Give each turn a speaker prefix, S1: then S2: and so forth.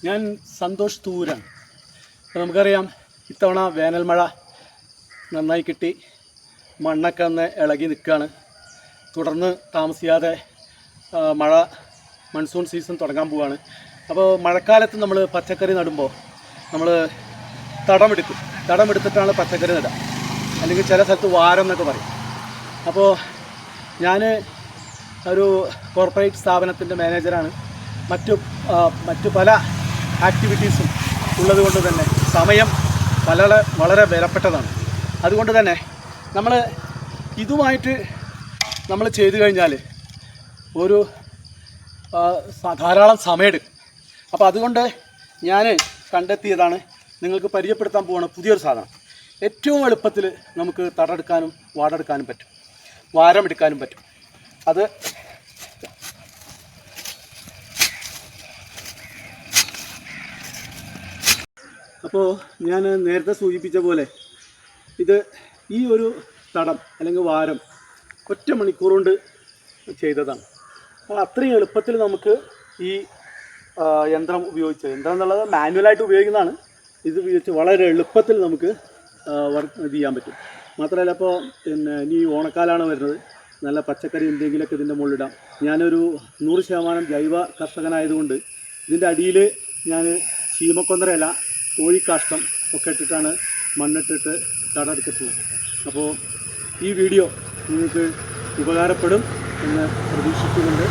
S1: ഞാൻ സന്തോഷ് തൂരാണ്. അപ്പോൾ നമുക്കറിയാം ഇത്തവണ വേനൽ മഴ നന്നായി കിട്ടി, മണ്ണൊക്കെ ഒന്ന് ഇളകി നിൽക്കുകയാണ്. തുടർന്ന് താമസിയാതെ മൺസൂൺ സീസൺ തുടങ്ങാൻ പോവുകയാണ്. അപ്പോൾ മഴക്കാലത്ത് നമ്മൾ പച്ചക്കറി നടുമ്പോൾ നമ്മൾ തടമെടുത്തിട്ടാണ് പച്ചക്കറി നടുക, അല്ലെങ്കിൽ ചില സ്ഥലത്ത് വാരം എന്നൊക്കെ പറയും. അപ്പോൾ ഞാൻ ഒരു കോർപ്പറേറ്റ് സ്ഥാപനത്തിൻ്റെ മാനേജറാണ്. മറ്റു പല ആക്ടിവിറ്റീസും ഉള്ളതുകൊണ്ട് തന്നെ സമയം വളരെ വിലപ്പെട്ടതാണ്. അതുകൊണ്ട് തന്നെ നമ്മൾ ഇതുമായിട്ട് നമ്മൾ ചെയ്തു കഴിഞ്ഞാൽ ധാരാളം സമയമെടുക്കും. അപ്പോൾ അതുകൊണ്ട് ഞാൻ കണ്ടെത്തിയതാണ്, നിങ്ങൾക്ക് പരിചയപ്പെടുത്താൻ പോവുകയാണ് പുതിയൊരു സാധനം. ഏറ്റവും എളുപ്പത്തിൽ നമുക്ക് തടെടുക്കാനും വാടെടുക്കാനും പറ്റും, വാരം എടുക്കാനും പറ്റും. അത് അപ്പോൾ ഞാൻ നേരത്തെ സൂചിപ്പിച്ച പോലെ ഈ ഒരു തടം അല്ലെങ്കിൽ വാരം ഒറ്റ മണിക്കൂർ കൊണ്ട് ചെയ്തതാണ്. അപ്പോൾ അത്രയും എളുപ്പത്തിൽ നമുക്ക് ഈ യന്ത്രം എന്നുള്ളത് മാനുവലായിട്ട് ഉപയോഗിക്കുന്നതാണ്. ഇത് ഉപയോഗിച്ച് വളരെ എളുപ്പത്തിൽ നമുക്ക് ഇത് ചെയ്യാൻ പറ്റും. മാത്രമല്ല ഇപ്പോൾ ഇനി ഓണക്കാലമാണ് വരുന്നത്, നല്ല പച്ചക്കറി എന്തെങ്കിലുമൊക്കെ ഇതിൻ്റെ മുകളിലിടാം. ഞാനൊരു 100% ജൈവ കർഷകനായതുകൊണ്ട് ഇതിൻ്റെ അടിയിൽ ഞാൻ ചീമക്കൊന്നര ഇല, കോഴിക്കാഷ്ടം ഒക്കെ ഇട്ടിട്ടാണ് മണ്ണിട്ടിട്ട് തടെടുത്തിട്ടുള്ളത്. അപ്പോൾ ഈ വീഡിയോ നിങ്ങൾക്ക് ഉപകാരപ്പെടും എന്ന് പ്രതീക്ഷിച്ചുകൊണ്ട്